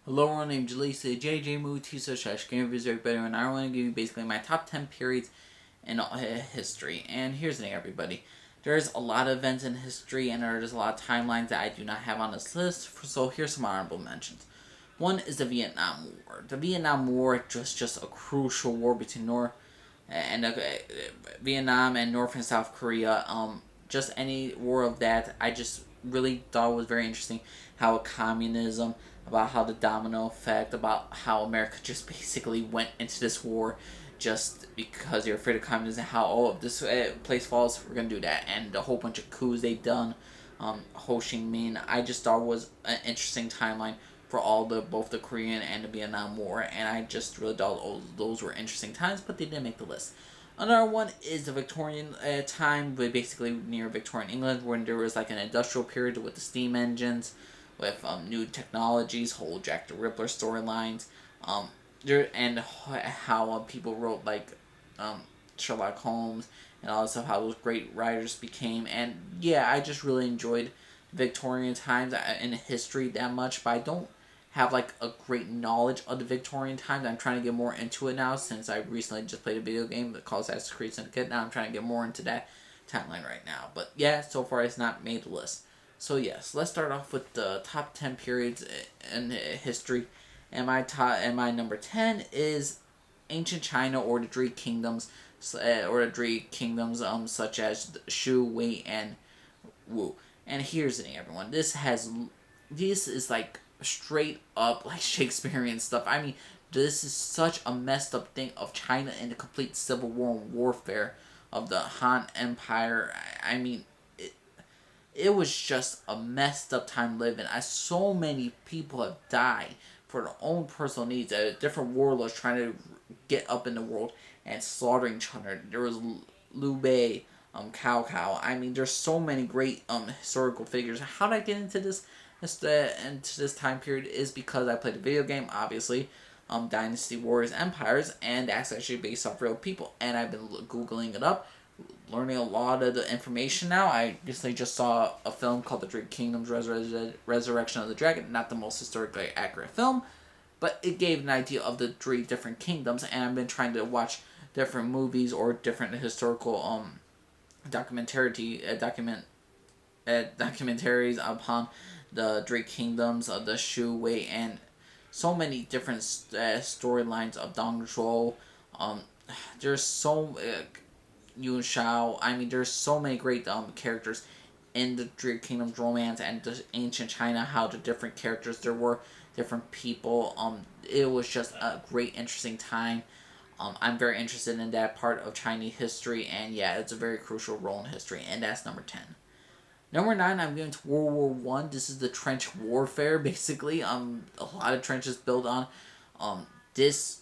Hello, everyone. I'm Jalisa JJ Movie Teaser / Game Reviews Everybody, and I want to give you basically my top 10 periods in history. And here's the thing, everybody. There's a lot of events in history, and there's a lot of timelines that I do not have on this list. So here's some honorable mentions. One is the Vietnam War. The Vietnam War was just a crucial war between Vietnam and North and South Korea. Just any war of that, I just really thought was very interesting. How communism, about how the domino effect, about how America just basically went into this war just because you're afraid of communism. How if this place falls, we're gonna do that, and a whole bunch of coups they've done. Ho Chi Minh, I just thought was an interesting timeline for both the Korean and the Vietnam War, and I just really thought those were interesting times, but they didn't make the list. Another one is the Victorian time, but basically near Victorian England, when there was like an industrial period with the steam engines, with new technologies, whole Jack the Ripper storylines, and how people wrote like um, Sherlock Holmes and also how those great writers became. And yeah, I just really enjoyed Victorian times in history that much, but I don't have like a great knowledge of the Victorian times. I'm trying to get more into it now since I recently just played a video game that calls Assassin's Creed Syndicate. Now I'm trying to get more into that timeline right now. But yeah, so far it's not made the list. So yes, let's start off with the top 10 periods in history. And my number 10 is ancient China or the Three Kingdoms such as Shu, Wei, and Wu. And here's the thing, everyone. This is like straight up like Shakespearean stuff. I mean, this is such a messed up thing of China and the complete civil war and warfare of the Han Empire. I mean, it was just a messed up time living. So many people have died for their own personal needs. Different warlords trying to get up in the world and slaughtering each other. There was Liu Bei, Cao Cao. I mean, there's so many great historical figures. How did I get into this time period? Is because I played a video game, obviously. Dynasty Warriors Empires, and that's actually based off real people. And I've been googling it up, learning a lot of the information now. I recently just saw a film called The Three Kingdoms Resurrection of the Dragon. Not the most historically accurate film, but it gave an idea of the three different kingdoms, and I've been trying to watch different movies or different historical documentaries upon the three kingdoms of the Shu, Wei, and so many different storylines of Dong Zhuo. Um, there's so Yun Shao. I mean, there's so many great characters in the Three Kingdoms romance and the ancient China. How the different characters there were, different people. It was just a great, interesting time. I'm very interested in that part of Chinese history, and yeah, it's a very crucial role in history, and that's number 10. Number 9, I'm going to World War One. This is the trench warfare, basically. A lot of trenches built on. This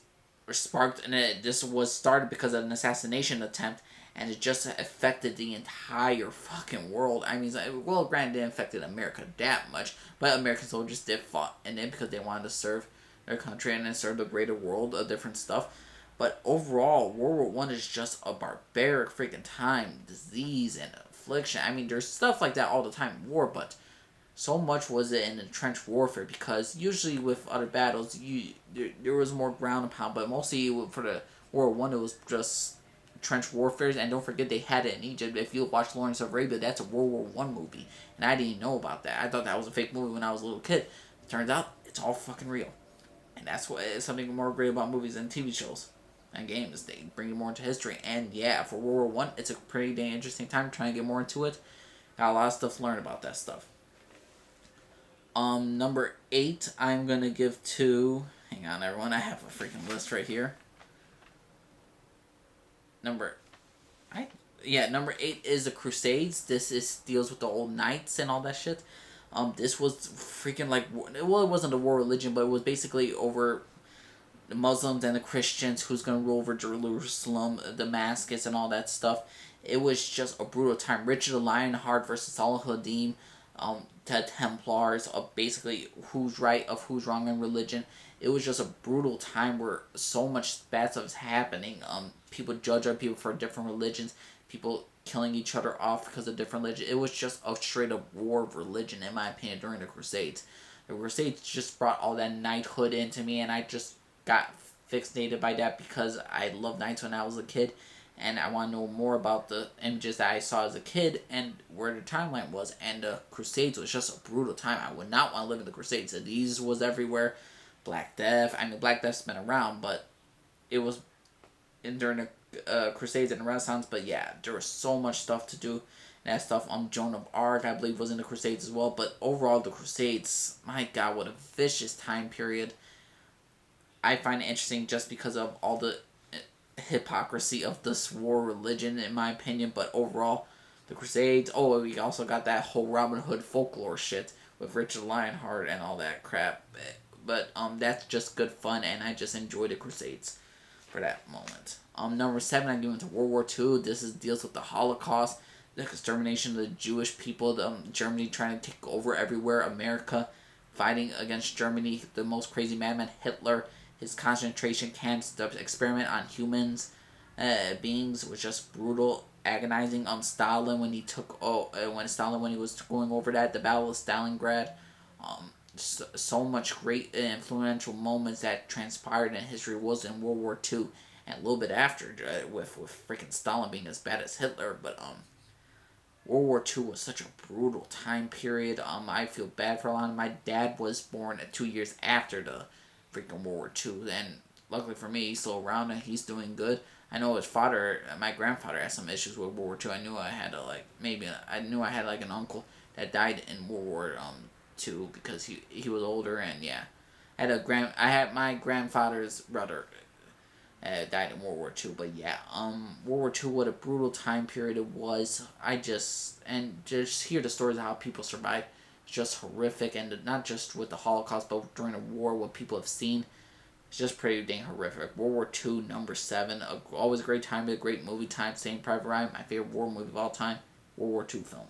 sparked, and this was started because of an assassination attempt, and it just affected the entire fucking world. I mean, well, granted, it affected America that much, but American soldiers did fought, and then because they wanted to serve their country and then serve the greater world of different stuff. But overall, World War One is just a barbaric freaking time, disease and affliction. I mean, there's stuff like that all the time in war, but so much was it in the trench warfare because usually with other battles, there was more ground and pound, but mostly for the World War One, it was just trench warfare. And don't forget, they had it in Egypt. If you watch Lawrence of Arabia, that's a World War One movie, and I didn't know about that. I thought that was a fake movie when I was a little kid. Turns out it's all fucking real, and that's what is something more great about movies and TV shows and games. They bring you more into history, and yeah, for World War One, it's a pretty dang interesting time trying to get more into it. Got a lot of stuff to learn about that stuff. Number 8, I'm gonna give to. Hang on, everyone. I have a freaking list right here. Number, I number 8 is the Crusades. This is deals with the old knights and all that shit. This was freaking like, well, it wasn't a war religion, but it was basically over the Muslims and the Christians, who's gonna rule over Jerusalem, Damascus, and all that stuff. It was just a brutal time. Richard the Lionheart versus Saladin, the Templars, of basically who's right of who's wrong in religion. It was just a brutal time where so much bad stuff is happening. People judge other people for different religions. People killing each other off because of different religion. It was just a straight up war of religion, in my opinion, during the Crusades. The Crusades just brought all that knighthood into me, and I just got fixated by that because I loved knights when I was a kid, and I want to know more about the images that I saw as a kid and where the timeline was. And the Crusades was just a brutal time. I would not want to live in the Crusades. The disease was everywhere. Black Death. I mean, Black Death's been around, but it was during the Crusades and the Renaissance. But yeah, there was so much stuff to do. And that stuff, Joan of Arc, I believe, was in the Crusades as well. But overall, the Crusades, my God, what a vicious time period. I find it interesting just because of all the hypocrisy of this war religion, in my opinion. But overall, the Crusades. Oh, we also got that whole Robin Hood folklore shit with Richard Lionheart and all that crap. But that's just good fun, and I just enjoy the Crusades for that moment. Number 7, I go into World War II. This deals with the Holocaust, the extermination of the Jewish people, Germany trying to take over everywhere, America fighting against Germany, the most crazy madman Hitler, his concentration camps, the experiment on humans beings was just brutal, agonizing. Stalin when he when he was going over that, the Battle of Stalingrad. So much great influential moments that transpired in history was in World War II, and a little bit after with freaking Stalin being as bad as Hitler. But World War II was such a brutal time period. I feel bad for a lot of. My dad was born 2 years after the freaking World War II, and luckily for me, he's still around and he's doing good. I know his father, my grandfather, had some issues with World War II. I knew I had I had like an uncle that died in World War II because he was older, and yeah, I had my grandfather's brother died in World War II. But yeah, World War II, what a brutal time period it was. Just hear the stories of how people survived. It's just horrific, and not just with the Holocaust, but during the war, what people have seen. It's just pretty dang horrific. World War II, number 7, always a great time, a great movie time. Saving Private Ryan, my favorite war movie of all time. World War II film.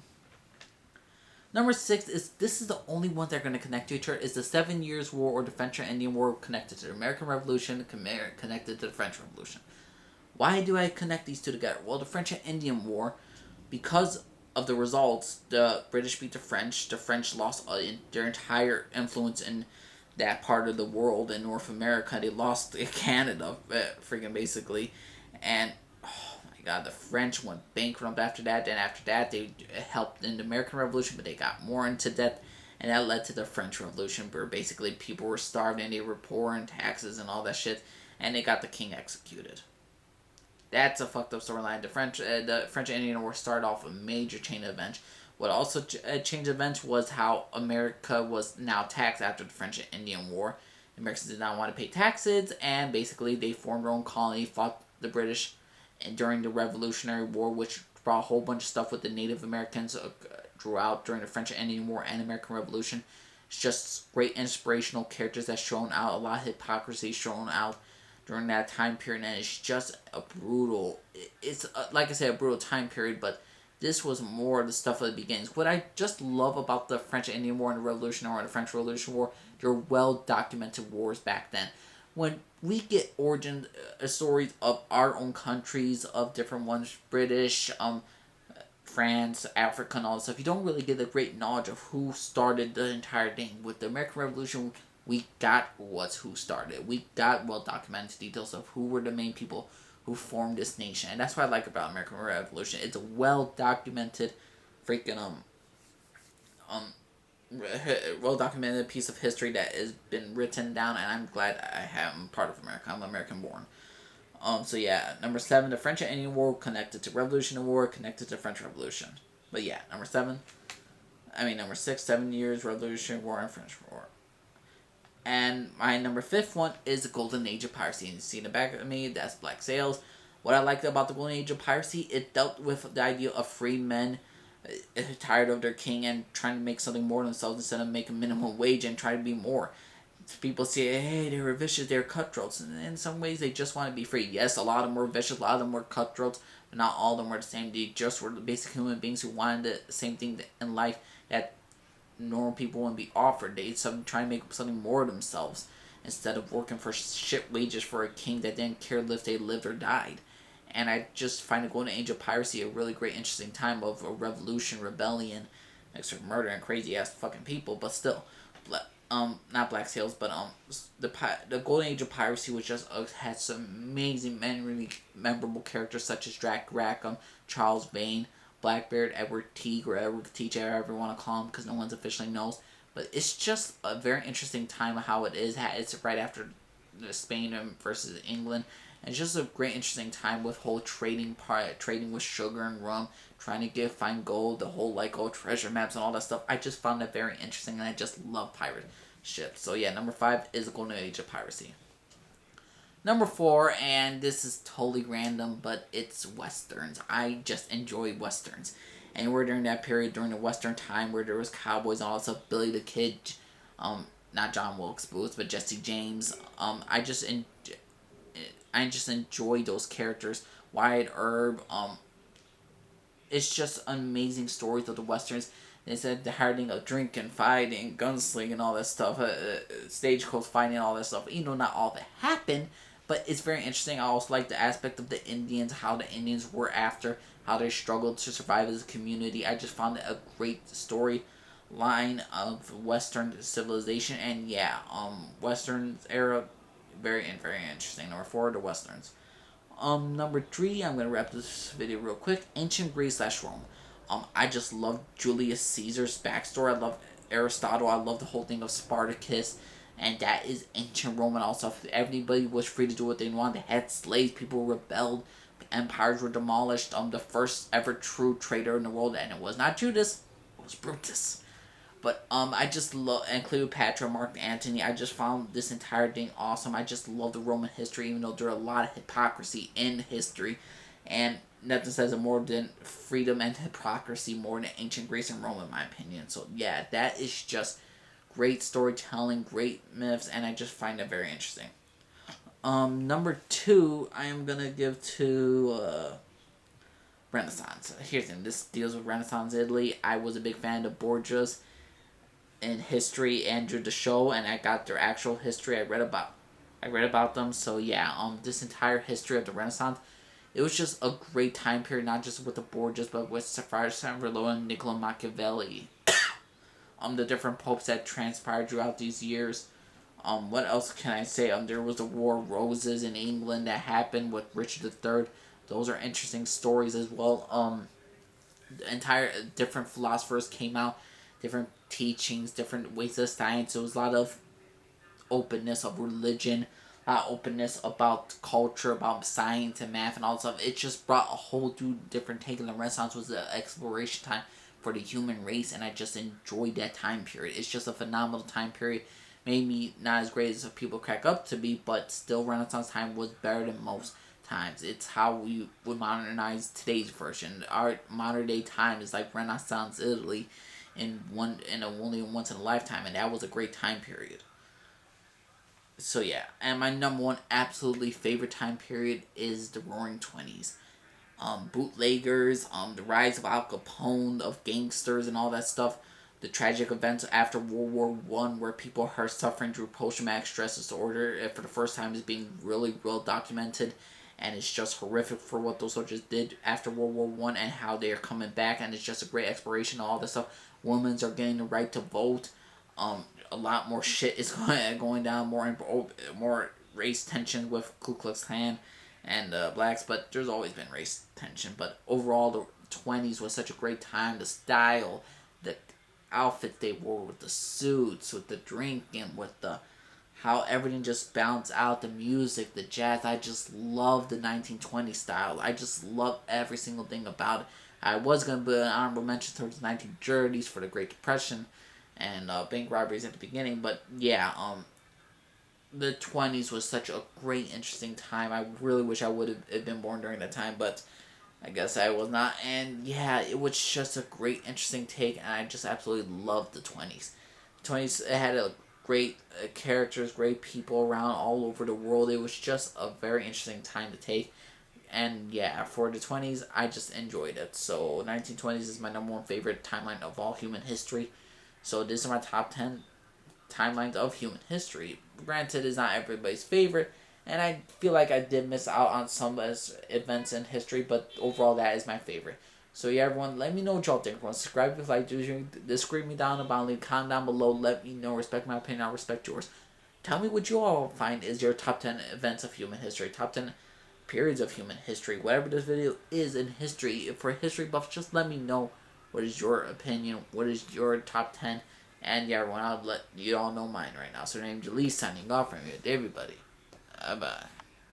Number 6 this is the only one they're going to connect to each other. Is the 7 Years' War or the French and Indian War connected to the American Revolution, connected to the French Revolution? Why do I connect these two together? Well, the French and Indian War, because of the results, the British beat the French. The French lost their entire influence in that part of the world in North America. They lost Canada, freaking basically, and oh my God, the French went bankrupt after that. Then after that, they helped in the American Revolution, but they got more into debt, and that led to the French Revolution, where basically people were starved and they were poor and taxes and all that shit, and they got the king executed. That's a fucked up storyline. The French and Indian War started off a major chain of events. What also changed events was how America was now taxed after the French and Indian War. Americans did not want to pay taxes, and basically they formed their own colony, fought the British during the Revolutionary War, which brought a whole bunch of stuff with the Native Americans throughout during the French and Indian War and American Revolution. It's just great inspirational characters that's shown out, a lot of hypocrisy shown out during that time period, and it's just a brutal, it's like I said, a brutal time period, but this was more of the stuff at the beginnings. What I just love about the French and Indian War and the Revolutionary War and the French Revolution War, they're well documented wars back then. When we get origin stories of our own countries, of different ones, British, France, Africa, and all that stuff, you don't really get a great knowledge of who started the entire thing. With the American Revolution, we got who started. We got well documented details of who were the main people who formed this nation, and that's what I like about American Revolution. It's a well documented, freaking well documented piece of history that has been written down, and I'm glad I'm part of America. I'm American born. So yeah, number 7, the French and Indian War connected to Revolutionary War, connected to French Revolution. But yeah, number 6, 7 Years, Revolutionary War, and French War. And my number 5th one is the Golden Age of Piracy. And you see in the back of me, that's Black Sails. What I liked about the Golden Age of Piracy, it dealt with the idea of free men tired of their king and trying to make something more themselves instead of making minimum wage and try to be more. People say, hey, they were vicious, they were cutthroats. And in some ways, they just want to be free. Yes, a lot of them were vicious, a lot of them were cutthroats, but not all of them were the same. They just were the basic human beings who wanted the same thing in life that normal people wouldn't be offered. They try to make something more of themselves instead of working for shit wages for a king that didn't care if they lived or died. And I just find the Golden Age of Piracy a really great, interesting time of a revolution, rebellion, mixed with murder and crazy ass fucking people. But still, not Black Sails, but the Golden Age of Piracy was just had some amazing, many really memorable characters such as Jack Rackham, Charles Vane, Blackbeard, Edward Teague, or Edward Teague, however you want to call him, because no one's officially knows. But it's just a very interesting time of how it is. It's right after Spain versus England. And it's just a great, interesting time with whole trading with sugar and rum, trying to find gold, the whole like gold treasure maps and all that stuff. I just found that very interesting, and I just love pirate ships. So yeah, number 5 is the Golden Age of Piracy. Number 4, and this is totally random, but it's westerns. I just enjoy westerns. And we're during that period, during the western time, where there was cowboys and all that stuff. Billy the Kid, not John Wilkes Booth, but Jesse James. I just enjoy those characters. Wyatt Earp. It's just amazing stories of the westerns. They said the harding of drinking, fighting, gunslinging, and all that stuff. Stagecoach fighting, all that stuff. Not all that happened, but it's very interesting. I also like the aspect of the Indians, how the Indians were after, how they struggled to survive as a community. I just found it a great story line of Western civilization, and yeah, Western era, very interesting. Number 4, the Westerns. Number 3, I'm gonna wrap this video real quick. Ancient Greece / Rome. I just love Julius Caesar's backstory. I love Aristotle. I love the whole thing of Spartacus, and that is ancient Rome and all stuff. Everybody was free to do what they wanted. They had slaves. People rebelled. Empires were demolished. The first ever true traitor in the world, and it was not Judas. It was Brutus. But I just love, and Cleopatra, Mark Antony. I just found this entire thing awesome. I just love the Roman history, even though there's a lot of hypocrisy in history, and nothing says it more than freedom and hypocrisy more than ancient Greece and Rome, in my opinion. So yeah, that is just great storytelling, great myths, and I just find it very interesting. Number 2, I am gonna give to Renaissance. Here's the thing. This deals with Renaissance Italy. I was a big fan of Borgia's in history and drew the show, and I got their actual history. I read about them. So yeah, this entire history of the Renaissance, it was just a great time period, not just with the Borgias, but with Friar Saint-Relo and Niccolo Machiavelli. The different popes that transpired throughout these years. What else can I say? There was the War of Roses in England that happened with Richard III. Those are interesting stories as well. The entire different philosophers came out, different teachings, different ways of science. There was a lot of openness of religion, a lot of openness about culture, about science and math and all that stuff. It just brought a whole new different take, and the Renaissance was the exploration time for the human race, and I just enjoyed that time period. It's just a phenomenal time period. Maybe not as great as people crack up to be, but still Renaissance time was better than most times. It's how we would modernize today's version. Our modern day time is like Renaissance Italy only once in a lifetime, and that was a great time period. So yeah, and my number 1 absolutely favorite time period is the Roaring '20s. Bootleggers, the rise of Al Capone, of gangsters and all that stuff, the tragic events after World War One, where people are suffering through post-traumatic stress disorder for the first time, is being really well documented, and it's just horrific for what those soldiers did after World War One and how they are coming back, and it's just a great exploration of all this stuff. Women's are getting the right to vote. A lot more shit is going down, more race tension with Ku Klux Klan and blacks, but there's always been race tension. But overall, the '20s was such a great time. The style, the outfits they wore, with the suits, with the drinking, with the how everything just balanced out, the music, the jazz. I just love the 1920s style. I just love every single thing about it. I was going to put an honorable mention towards the 1930s for the Great Depression and bank robberies at the beginning, but yeah, the 20s was such a great, interesting time. I really wish I would have been born during that time, but I guess I was not. And yeah, it was just a great, interesting take, and I just absolutely loved the 20s. The 20s, it had a great characters, great people around all over the world. It was just a very interesting time to take. And yeah, for the 20s, I just enjoyed it. So 1920s is my number 1 favorite timeline of all human history. So this is my top 10 timelines of human history. Granted, it's not everybody's favorite, and I feel like I did miss out on some events in history, but overall that is my favorite. So yeah, everyone, let me know what y'all think. Everyone, subscribe if you like, disagree me down about, leave a comment down below. Let me know. Respect my opinion. I'll respect yours. Tell me what you all find is your top 10 events of human history, top 10 periods of human history, whatever this video is in history. For history buffs, just let me know what is your opinion, what is your top 10. And yeah, everyone, I'll let you all know mine right now. So, named Jalise signing off from you. Everybody. Bye bye.